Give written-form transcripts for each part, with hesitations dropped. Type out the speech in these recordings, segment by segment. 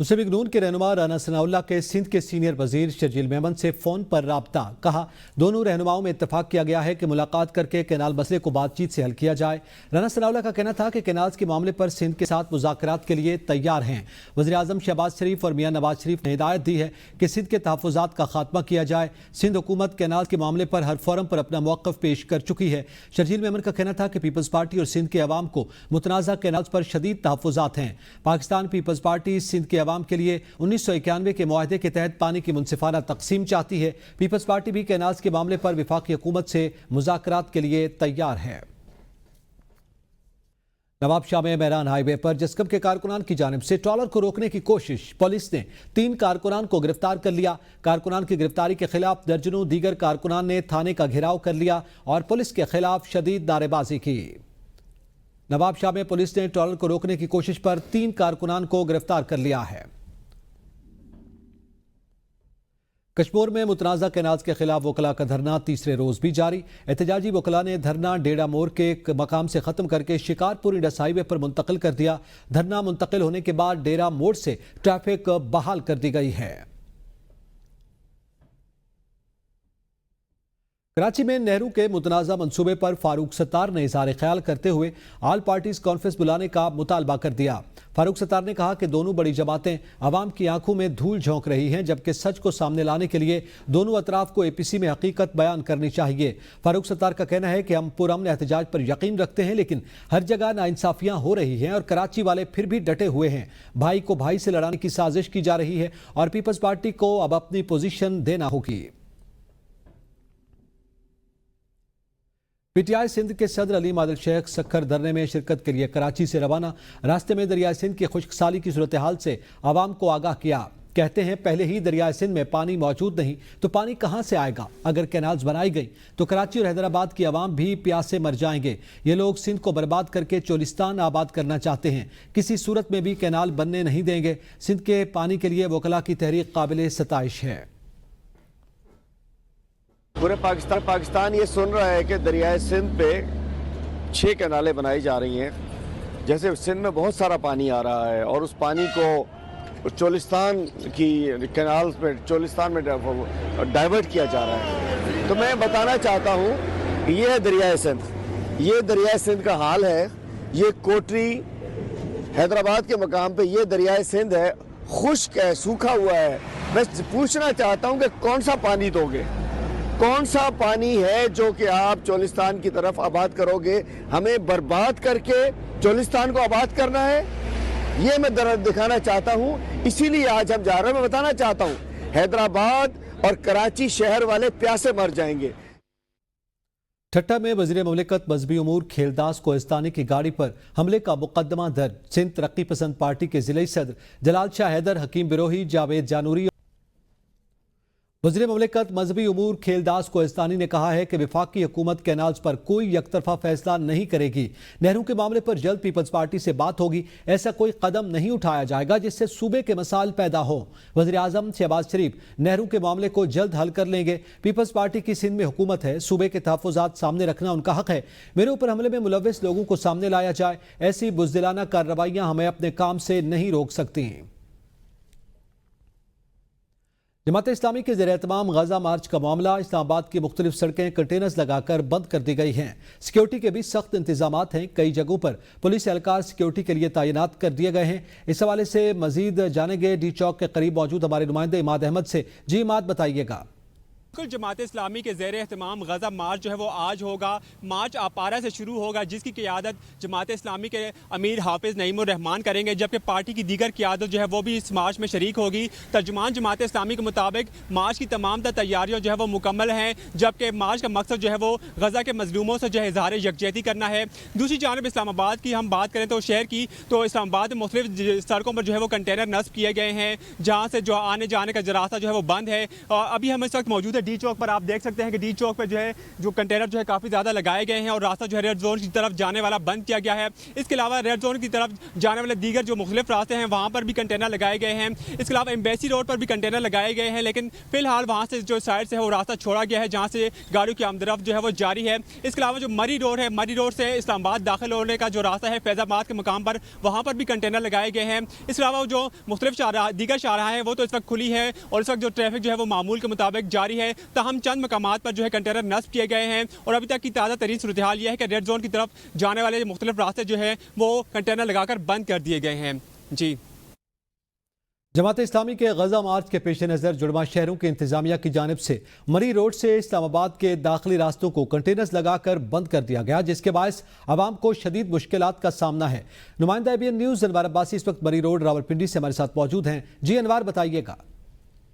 मुस्लिम league नून के रहनुमा राना सनाउल्लाह के सिंध के सीनियर वजीर शर्जील मेमन से फोन पर राब्ता। कहा, दोनों रहनुमाओं में इत्तेफाक किया गया है कि मुलाकात करके कैनाल मसले को बातचीत से हल किया जाए। राना सनाउल्लाह का कहना था कि कैनाल्स के मामले पर सिंध के साथ मुज़ाकरात के लिए तैयार हैं। वज़ीर आज़म शहबाज शरीफ और मियां नवाज शरीफ ने हिदायत दी है कि सिंध के तहफ़्फ़ुज़ात का खात्मा किया जाए। सिंध हुकूमत कैनाल्स के मामले पर हर फोरम पर अपना मौक़िफ़ पेश कर चुकी है। शर्जील मेमन का कहना था कि पीपल्स पार्टी और सिंध के अवाम को मुतनाज़ा कैनाल्स पर शदीद तहफ़्फ़ुज़ात हैं। पाकिस्तान पीपल्स पार्टी सिंध के अवाम के लिए 1991 के मुआहदे के तहत पानी की मुनसिफाना तकसीम चाहती है। पीपल्स पार्टी भी कैनाल्स के मामले पर वफाकी हुकूमत से मुज़ाकरात के लिए तैयार है। नवाबशाह में मेहरान हाईवे पर जस्कम के कारकुनान की जानिब से ट्रॉलर को रोकने की कोशिश। पुलिस ने 3 कारकुनान को गिरफ्तार कर लिया। कारकुनान की गिरफ्तारी के खिलाफ दर्जनों दीगर कारकुनान ने थाने का घेराव कर लिया और पुलिस के खिलाफ शदीद नारेबाजी की। नवाबशाह में पुलिस ने ट्रॉलर को रोकने की कोशिश पर 3 कारकुनान को गिरफ्तार कर लिया है। कश्मीर में मुतनाज़ा कैनाल्स के खिलाफ वकला का धरना तीसरे रोज भी जारी। एहतजाजी वकला ने धरना डेड़ा मोड़ के एक मकाम से खत्म करके शिकारपुर इंडस हाईवे पर मुंतकिल कर दिया। धरना मुंतकिल होने के बाद डेरा मोड़ से ट्रैफिक बहाल कर दी गई है। कराची में नेहरू के मुतनाज़ा मंसूबे पर फारूक सत्तार ने इज़हार ख्याल करते हुए ऑल पार्टीज कॉन्फ्रेंस बुलाने का मुतालबा कर दिया। फारूक सत्तार ने कहा कि दोनों बड़ी जमातें आवाम की आंखों में धूल झोंक रही हैं, जबकि सच को सामने लाने के लिए दोनों अतराफ को APC में हकीकत बयान करनी चाहिए। फारूक सत्तार का कहना है कि हम पुरअमन एहतजाज पर यकीन रखते हैं, लेकिन हर जगह नाइंसाफियां हो रही हैं और कराची वाले फिर भी डटे हुए हैं। भाई को भाई से लड़ाने की साजिश की जा रही है और पीपल्स पार्टी को अब अपनी पोजीशन देना होगी। PTI सिंध के सदर अली मादिल शेख सखर धरने में शिरकत के लिए कराची से रवाना। रास्ते में दरिया सिंध की खुश्कसाली की सूरत हाल से आवाम को आगाह किया। कहते हैं, पहले ही दरिया सिंध में पानी मौजूद नहीं तो पानी कहां से आएगा। अगर कैनाल्स बनाई गई तो कराची और हैदराबाद की आवाम भी प्यासे मर जाएंगे। ये लोग सिंध को बर्बाद करके चोलिस्तान आबाद करना चाहते हैं। किसी सूरत में भी कैनाल बनने नहीं देंगे। सिंध के पानी के लिए वकला की तहरीक काबिल सताइश है। पूरे पाकिस्तान ये सुन रहा है कि दरियाए सिंध पे 6 कैनालें बनाई जा रही हैं। जैसे सिंध में बहुत सारा पानी आ रहा है और उस पानी को चोलिस्तान की कैनाल्स में चोलिस्तान में डाइवर्ट किया जा रहा है। तो मैं बताना चाहता हूँ कि ये है दरियाए सिंध, ये दरियाए सिंध का हाल है। ये कोटरी हैदराबाद के मकाम पे ये दरियाए सिंध है, खुश्क है, सूखा हुआ है। मैं पूछना चाहता हूँ कि कौन सा पानी दोगे, कौन सा पानी है जो कि आप चोलिस्तान की तरफ आबाद करोगे। हमें बर्बाद करके चोलिस्तान को आबाद करना है, ये मैं दर्द दिखाना चाहता हूँ। इसीलिए आज हम जा रहे हैं। मैं बताना चाहता हूँ, हैदराबाद और कराची शहर वाले प्यासे मर जाएंगे। ठट्टा में वज़ीर मुमलिकत मजहबी उमूर खेलदास कोहिस्तानी की गाड़ी पर हमले का मुकदमा दर्ज। सिंध तरक्की पसंद पार्टी के जिले सदर जलाल शाह हैदर, हकीम बिरोही, जावेद जानूरी। वज़ीर मुमलिकत मजहबी उमूर खेलदास कोहिस्तानी ने कहा है कि वफाकी हुकूमत कैनाल्स पर कोई यकतरफा फैसला नहीं करेगी। नेहरू के मामले पर जल्द पीपल्स पार्टी से बात होगी। ऐसा कोई कदम नहीं उठाया जाएगा जिससे सूबे के मसाइल पैदा हो। वज़ीर आज़म शहबाज शरीफ नेहरू के मामले को जल्द हल कर लेंगे। पीपल्स पार्टी की सिंध में हुकूमत है, सूबे के तहफ़्फ़ुज़ात सामने रखना उनका हक है। मेरे ऊपर हमले में मुलव्विस लोगों को सामने लाया जाए, ऐसी बुज़दिलाना कार्रवाइयाँ हमें अपने काम से नहीं रोक सकती। जमात इस्लामी के ज़ेर-ए-एहतमाम गजा मार्च का मामला। इस्लामाबाद की मुख्तलिफ सड़कें कंटेनर्स लगाकर बंद कर दी गई हैं। सिक्योरिटी के भी सख्त इंतजामात हैं। कई जगहों पर पुलिस एहलकार सिक्योरिटी के लिए तैनात कर दिए गए हैं। इस हवाले से मजीद जानेंगे डी चौक के करीब मौजूद हमारे नुमाइंदे इमाद अहमद से। जी इमाद, बताइएगा। जमात इस्लामी के ज़ेर एहतमाम गजा मार्च जो है वो आज होगा। मार्च आपारा से शुरू होगा, जिसकी क़ियादत जमात इस्लामी के अमीर हाफिज़ नईमुर रहमान करेंगे, जबकि पार्टी की दीगर क़ियादत जो है वो भी इस मार्च में शरीक होगी। तर्जुमान जमात इस्लामी के मुताबिक मार्च की तमाम तैयारियाँ जो है वो मुकम्मल हैं, जबकि मार्च का मकसद जो है वो गजा के मजलूमों से जो है इज़हार यकजहती करना है। दूसरी जानब इस्लामाबाद की हम बात करें तो शहर की, तो इस्लामाबाद में मुख्तलिफ सड़कों पर जो है वो कंटेनर नस्ब किए गए हैं, जहाँ से जो आने जाने का रास्ता जो है वो बंद है। और अभी हम इस वक्त मौजूद से डी चौक पर आप देख सकते हैं कि डी चौक पर जो है जो कंटेनर जो है काफ़ी ज़्यादा लगाए गए हैं और रास्ता जो है रेड जोन की तरफ जाने वाला बंद किया गया है। इसके अलावा रेड जोन की तरफ जाने वाले दीगर जो मुख्तलिफ रास्ते हैं वहाँ पर भी कंटेनर लगाए गए हैं। इसके अलावा एम्बेसी रोड पर भी कंटेनर लगाए गए हैं, लेकिन फिलहाल वहाँ से जो साइड से है वो रास्ता छोड़ा गया है जहाँ से गाड़ियों की आमदरफ्त जो है वो जारी है। इसके अलावा जो मरी रोड है, मरी रोड से इस्लामाबाद दाखिल होने का जो रास्ता है फैज़ाबाद के मुकाम पर, वहाँ पर भी कंटेनर लगाए गए हैं। इसके अलावा जो मुख्तलिफ दीगर शाहराह हैं वो तो इस वक्त खुली है और इस वक्त जो ट्रैफिक जो है वो मामूल के मुताबिक जारी है। ताहम चंद मकामात पर जो है कंटेनर नस्ब किए गए हैं और अभी तक की ताज़ा तरीन सूरत हाल ये है कि रेड जोन की तरफ जाने वाले मुख्तलिफ रास्ते जो है वो कंटेनर लगाकर बंद कर दिए गए हैं। जी, जमात इस्लामी के गजा मार्च के पेश नज़र जुड़वा शहरों की इंतजामिया की जानिब से मरी रोड से इस्लामाबाद के दाखिली रास्तों को कंटेनर्स लगाकर बंद कर दिया गया, जिसके बायस आवाम को शदीद मुश्किलात का सामना है। नुमाइंदा ABN न्यूज़ अनवार अब्बासी इस वक्त मरी रोड रावलपिंडी से हमारे साथ मौजूद हैं। जी अनवार, बताइएगा।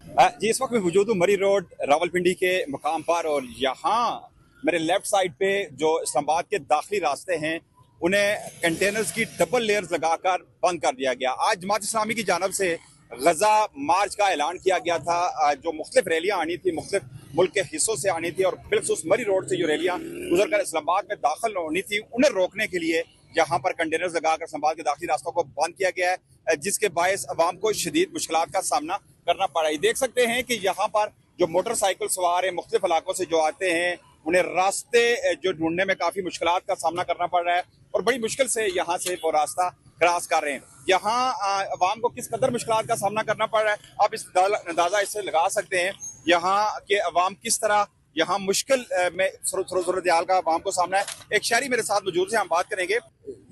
जी, इस वक्त मैं मौजूद हूँ मरी रोड रावलपिंडी के मकाम पर और यहाँ मेरे लेफ्ट साइड पे जो इस्लामाबाद के दाखिली रास्ते हैं उन्हें कंटेनर्स की डबल लेयर्स लगाकर बंद कर दिया गया। आज जमात इस्लामी की जानब से गजा मार्च का ऐलान किया गया था। जो मुख्तलिफ रैलियाँ आनी थी, मुख्तलिफ मुल्क के हिस्सों से आनी थी और बिलखुसूस मरी रोड से जो रैलियाँ गुजर कर इस्लामाबाद में दाखिल होनी थी, उन्हें रोकने के लिए यहाँ पर कंटेनर्स लगाकर इस्लामाबाद के दाखिली रास्तों को बंद किया गया है, जिसके बायस अवाम को शदीद मुश्किलात का सामना करना पड़ा है। देख सकते हैं कि यहाँ पर जो मोटरसाइकिल सवार हैं मुख्तलिफ इलाकों से जो आते हैं उन्हें रास्ते जो ढूंढने में काफ़ी मुश्किलात का सामना करना पड़ रहा है और बड़ी मुश्किल से यहाँ से वो रास्ता क्रॉस कर रहे हैं। यहाँ अवाम को किस कदर मुश्किलात का सामना करना पड़ रहा है आप इस अंदाज़ा इससे लगा सकते हैं। यहाँ के अवाम किस तरह यहाँ मुश्किल में सूरत हाल का अवाम को सामना है। एक शहरी मेरे साथ मौजूद है, हम बात करेंगे।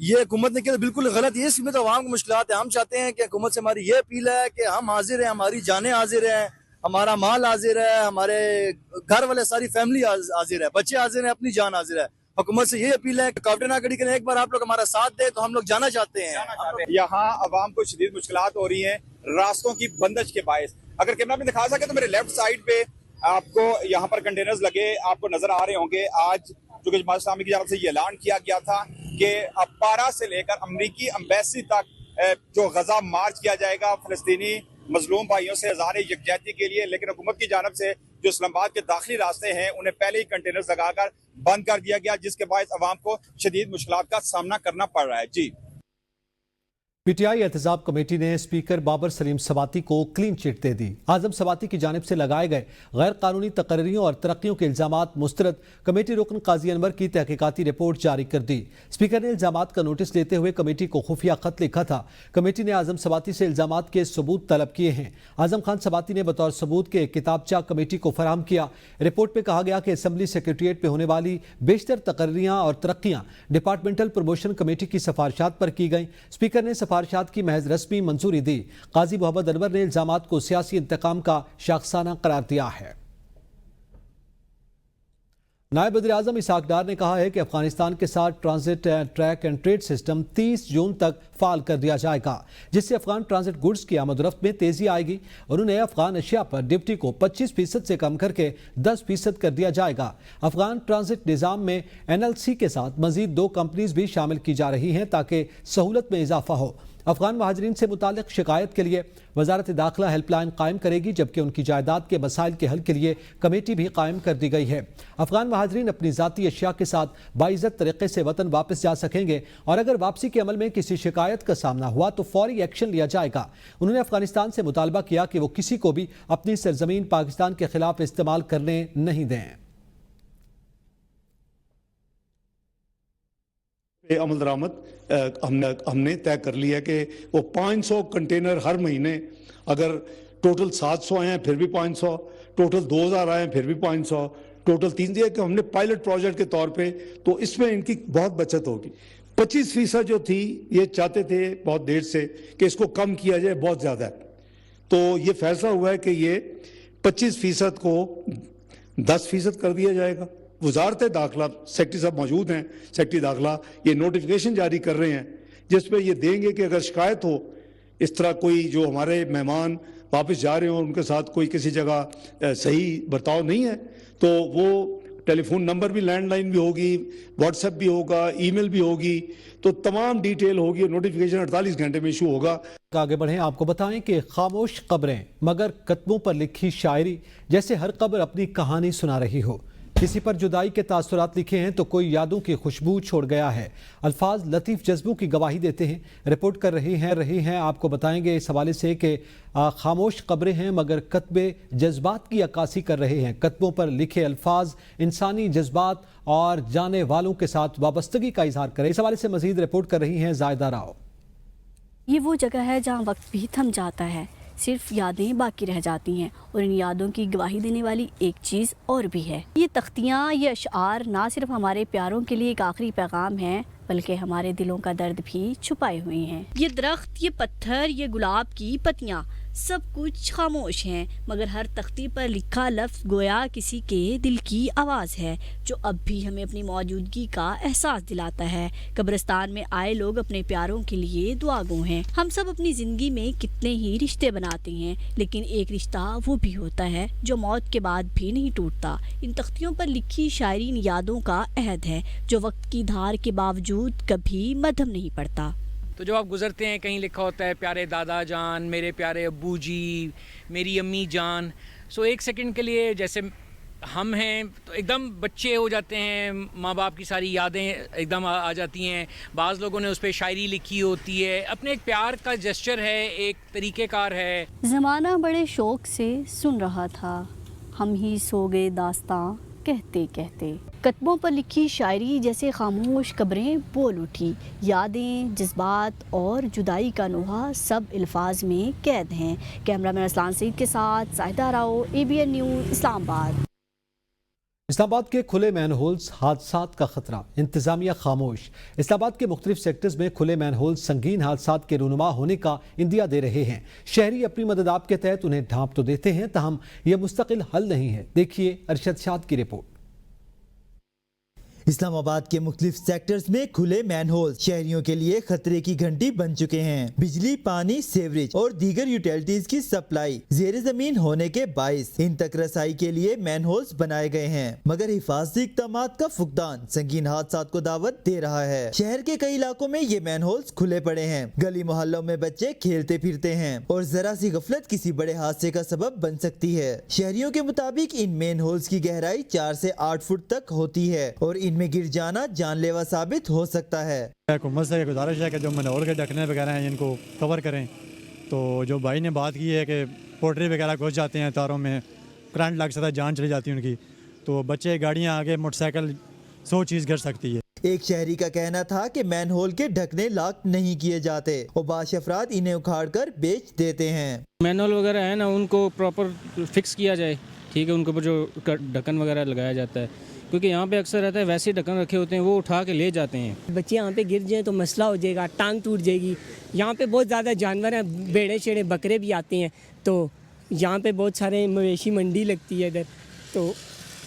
ये हुकूमत ने किया बिल्कुल गलत, ये सीमित अवाम को मुश्किलात है। हम चाहते हैं कि हुकूमत से हमारी ये अपील है कि हम हाजिर हैं, हमारी जानें हाजिर हैं, हमारा माल हाजिर है, हमारे घर वाले सारी फैमिली हाजिर है, बच्चे हाजिर हैं, अपनी जान हाजिर है। हुकूमत से ये अपील है कि कावटे ना कड़ी करें, एक बार आप लोग हमारा साथ दे तो हम लोग जाना चाहते हैं। यहाँ अवाम को शदीद मुश्किलात हो रही हैं रास्तों की बंदिश के बायस। अगर कैमरा में दिखा सके तो मेरे लेफ्ट साइड पे आपको यहाँ पर कंटेनर्स लगे आपको नजर आ रहे होंगे। आज जो कि जमात इस्लामी की जानब से ये ऐलान किया गया था कि अपारा से लेकर अमरीकी एम्बेसी तक जो गजा मार्च किया जाएगा फलस्तीनी मजलूम भाइयों से इज़हार यकजहती के लिए, लेकिन हुकूमत की जानब से जो इस्लामाबाद के दाखिली रास्ते हैं उन्हें पहले ही कंटेनर्स लगाकर बंद कर दिया गया, जिसके बायस अवाम को शदीद मुश्किलात का सामना करना पड़ रहा है। जी, PTI एहतसाब कमेटी ने स्पीकर बाबर सलीम सवाती को क्लीन चिट दे दी। आजम सवाती की जानिब से लगाए गए गैर कानूनी तकरीरों और तरक्कियों के इल्जामात मुस्तरद कमेटी रुकन काजी अनवर की तहकीकाती रिपोर्ट जारी कर दी। स्पीकर ने इल्जामात का नोटिस लेते हुए कमेटी को खुफिया खत लिखा था। कमेटी ने आजम सवाती से इल्जामात के सबूत तलब किए हैं। आजम खान सवाती ने बतौर सबूत के किताबचा कमेटी को फराहम किया। रिपोर्ट में कहा गया कि असम्बली सेक्रेटरीट में होने वाली बेशतर तकरीरियाँ और तरक्कियाँ डिपार्टमेंटल प्रमोशन कमेटी की सिफारिशात पर की गई। स्पीकर ने सिफारिशात की महज रस्मी मंजूरी दी। काजी मोहम्मद अनवर ने इल्जामात को सियासी इंतकाम का शाखसाना करार दिया है। नायब वज़ीर आज़म इसहाक डार ने कहा है कि अफगानिस्तान के साथ transit track and trade system 30 जून तक फाल कर दिया जाएगा, जिससे अफगान ट्रांजिट गुड्स की आमदरफ्त में तेजी आएगी। उन्होंने अफगान अशिया पर ड्यूटी को 25% से कम करके 10% कर दिया जाएगा। अफगान ट्रांजिट निज़ाम में NLC के साथ मजीद 2 कंपनीज भी शामिल की जा रही हैं ताकि सहूलत में इजाफा हो। अफगान महाजरीन से मुतालिक शिकायत के लिए वजारत दाखिला हेल्पलाइन कायम करेगी, जबकि उनकी जायदाद के मसाइल के हल के लिए कमेटी भी कायम कर दी गई है। अफगान महाजरीन अपनी ज़ाती अशिया के साथ बाइज़्ज़त तरीके से वतन वापस जा सकेंगे और अगर वापसी के अमल में किसी शिकायत का सामना हुआ तो फौरी एक्शन लिया जाएगा। उन्होंने अफगानिस्तान से मुतालबा किया कि वो किसी को भी अपनी सरजमीन पाकिस्तान के खिलाफ इस्तेमाल करने नहीं दें। अमल दरामद हमने तय कर लिया कि वो 500 कंटेनर हर महीने, अगर टोटल 700 आए हैं फिर भी 500, टोटल 2000 आए हैं फिर भी 500, टोटल 3 दिया कि हमने पायलट प्रोजेक्ट के तौर पे, तो इसमें इनकी बहुत बचत होगी। 25% जो थी ये चाहते थे बहुत देर से कि इसको कम किया जाए, बहुत ज़्यादा है, तो ये फैसला हुआ है कि ये 25% को 10% कर दिया जाएगा। वजारत दाखिला सेक्रेटरी साहब मौजूद हैं, सेक्रेटरी दाखिला ये नोटिफिकेशन जारी कर रहे हैं जिसमें ये देंगे कि अगर शिकायत हो इस तरह कोई जो हमारे मेहमान वापस जा रहे हो उनके साथ कोई किसी जगह सही बर्ताव नहीं है, तो वो टेलीफोन नंबर भी, लैंडलाइन भी होगी, व्हाट्सएप भी होगा, ईमेल भी होगी, तो तमाम डिटेल होगी और नोटिफिकेशन 48 घंटे में इशू होगा। आगे बढ़ें, आपको बताएं कि खामोश कब्रें मगर कतबों पर लिखी शायरी, जैसे हर कब्र अपनी कहानी सुना रही हो। किसी पर जुदाई के तासुरात लिखे हैं तो कोई यादों की खुशबू छोड़ गया है। अल्फाज लतीफ़ जज्बों की गवाही देते हैं। रिपोर्ट कर रही हैं आपको बताएंगे इस हवाले से कि खामोश कब्रें हैं मगर कतबे जज्बात की अक्कासी कर रहे हैं। कतबों पर लिखे अल्फाज इंसानी जज्बात और जाने वालों के साथ वाबस्तगी का इजहार करें। इस हवाले से मजीद रिपोर्ट कर रही हैं जायदा राव। ये वो जगह है जहाँ वक्त भी थम जाता है, सिर्फ यादें बाकी रह जाती हैं और इन यादों की गवाही देने वाली एक चीज़ और भी है। ये तख्तियाँ, ये अशआर ना सिर्फ हमारे प्यारों के लिए एक आखिरी पैगाम है बल्कि हमारे दिलों का दर्द भी छुपाए हुए हैं। ये दरख्त, ये पत्थर, ये गुलाब की पत्तियाँ, सब कुछ खामोश हैं मगर हर तख्ती पर लिखा लफ्ज़ गोया किसी के दिल की आवाज़ है जो अब भी हमें अपनी मौजूदगी का एहसास दिलाता है। कब्रिस्तान में आए लोग अपने प्यारों के लिए दुआगो हैं। हम सब अपनी ज़िंदगी में कितने ही रिश्ते बनाते हैं लेकिन एक रिश्ता वो भी होता है जो मौत के बाद भी नहीं टूटता। इन तख्तियों पर लिखी शायरी इन यादों का अहद है जो वक्त की धार के बावजूद कभी मद्धम नहीं पड़ता। तो जब आप गुज़रते हैं कहीं लिखा होता है प्यारे दादा जान, मेरे प्यारे अब्बू जी, मेरी अम्मी जान। सो एक सेकंड के लिए जैसे हम हैं तो एकदम बच्चे हो जाते हैं, माँ बाप की सारी यादें एकदम आ जाती हैं। बाज़ लोगों ने उस पर शायरी लिखी होती है, अपने एक प्यार का जेस्चर है, एक तरीक़ेकार है। ज़माना बड़े शौक़ से सुन रहा था, हम ही सो गए दास्तां कहते कहते। कतबों पर लिखी शायरी जैसे खामोश कब्रें बोल उठी। यादें, जज्बात और जुदाई का नोहा सब अल्फाज में कैद हैं। कैमरामैन असलान सईद के साथ जायदा राव, ABN न्यूज़, इस्लामाबाद। इस्लामाबाद के खुले मैनहोल्स, हादसात का खतरा, इंतजामिया खामोश। इस्लामाबाद के मुख्तलिफ सेक्टर्स में खुले मैनहोल्स संगीन हादसात के रूनुमा होने का इंदिया दे रहे हैं। शहरी अपनी मदद आप के तहत उन्हें ढांप तो देते हैं, ताहम यह मुस्तकिल हल नहीं है। देखिए अरशद शाद की रिपोर्ट। इस्लामाबाद के मुख्तलिफ सेक्टर्स में खुले मैनहोल शहरियों के लिए खतरे की घंटी बन चुके हैं। बिजली, पानी, सेवरेज और दीगर यूटिलिटीज की सप्लाई ज़ेर ज़मीन होने के बाइस इन तक रसाई के लिए मैनहोल्स बनाए गए हैं मगर हिफाजती इक़दामात का फुकदान संगीन हादसात को दावत दे रहा है। शहर के कई इलाकों में ये मैनहोल्स खुले पड़े हैं। गली मोहल्लों में बच्चे खेलते फिरते हैं और जरा सी गफलत किसी बड़े हादसे का सबब बन सकती है। शहरियों के मुताबिक इन मैनहोल्स की गहराई 4 से 8 फुट तक होती है और इनमें गिर जाना जानलेवा साबित हो सकता है। हुकूमत से गुजारिश है कि जो मनोहर के ढकने वगैरह हैं इनको कवर करें। तो जो भाई ने बात की है कि पोल्ट्री वगैरह घुस जाते हैं तारों में, करंट लग सकता है, जान चली जाती है उनकी, तो बच्चे, गाड़ियाँ, आगे मोटरसाइकिल 100 चीज़ गिर सकती है। एक शहरी का कहना था कि मैनहोल के ढकने लॉक नहीं किए जाते और बाश अफराद इन्हें उखाड़ कर बेच देते हैं। मैनहोल वगैरह है ना, उनको प्रॉपर फिक्स किया जाए, ठीक है, उनके ऊपर जो ढक्कन वगैरह लगाया जाता है, क्योंकि यहाँ पे अक्सर रहता है वैसे ढक्कन रखे होते हैं, वो उठा के ले जाते हैं। बच्चे यहाँ पे गिर जाएं तो मसला हो जाएगा, टांग टूट जाएगी। यहाँ पे बहुत ज़्यादा जानवर हैं, भेड़े शेड़े बकरे भी आते हैं, तो यहाँ पे बहुत सारे मवेशी मंडी लगती है इधर, तो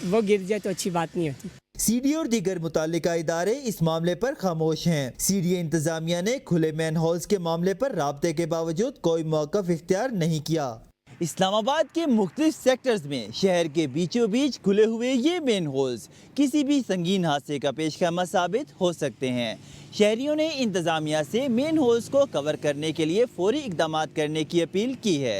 वो गिर जाए तो अच्छी बात नहीं होती। सीडी और दीगर मुतालिका इदारे इस मामले पर खामोश हैं। सीडी इंतजामिया ने खुले मैनहोल्स के मामले पर राब्ते के बावजूद कोई मौक़िफ़ इख्तियार नहीं किया। इस्लामाबाद के मुख्तलिफ सेक्टर्स में शहर के बीचों बीच खुले हुए ये मेन होल्स किसी भी संगीन हादसे का पेशखमा साबित हो सकते हैं। शहरियों ने इंतज़ामिया से मेन होल्स को कवर करने के लिए फौरी इक़दामात करने की अपील की है।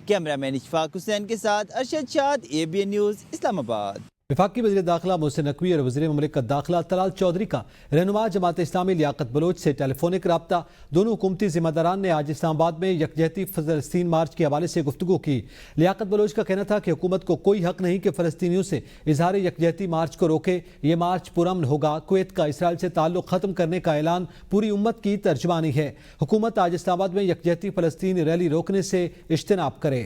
कैमरामैन इशफाक हुसैन के साथ अरशद शाद, ABN न्यूज़, इस्लामाबाद। वफाकी वज़ीर दाखिला मोहसिन नकवी और वज़ीर ममलिकत दाखिला तलाल चौधरी का रहनुमा जमात इस्लामी लियाकत बलोच से टेलीफोनिक रब्ता। दोनों हुकूमती ज़िम्मेदारान ने आज इस्लामाबाद में यकजहती फ़लस्तीन मार्च के हवाले से गुफ्तगू की। लियाकत बलोच का कहना था कि हुकूमत को कोई हक नहीं कि फ़लस्तीनियों से इजहार यकजहती मार्च को रोके। ये मार्च पुरअमन होगा। कुवैत का इसराइल से ताल्लुक़ ख़त्म करने का ऐलान पूरी उम्मत की तर्जमानी है। हुकूमत आज इस्लामाबाद में यकजहती फ़लस्तीन रैली रोकने से इज्तनाब करे।